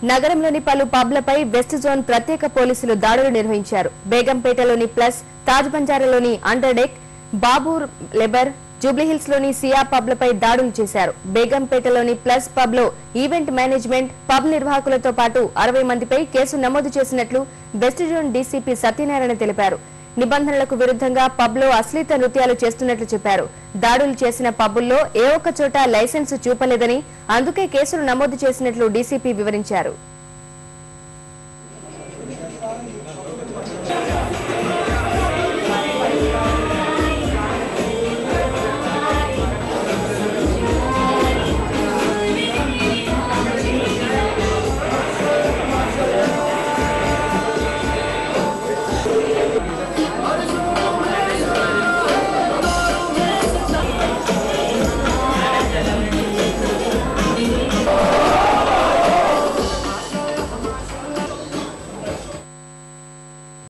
నగరంలోని పలు పబ్లపై west zone ప్రత్యేక పోలీసులు దాడులు నిర్వహించారు. బేగంపేటలోని ప్లస్, తాజ్ బంజారాలోని అండర్డెక్, బాబూర్ లెబర్, జూబ్లీహిల్స్ లోని సియా పబ్లపై దాడులు చేశారు. బేగంపేటలోని ప్లస్ పబ్ లో ఈవెంట్ మేనేజ్మెంట్, పబ్ నిర్వాహకులతో పాటు 60 మందిపై కేసు నమోదు చేసినట్లు వెస్ట్ జోన్ డీసీపీ సత్యనారాయణ తెలిపారు. నిబంధనలకు విరుద్ధంగా పబ్ లో అశ్లీత నృత్యాలు చేస్తున్నట్లు చెప్పారు. దాడులు చేసిన పబ్బుల్లో ఏ ఒక్క చోట లైసెన్సు చూపలేదని, అందుకే కేసులు నమోదు చేసినట్లు డీసీపీ వివరించారు.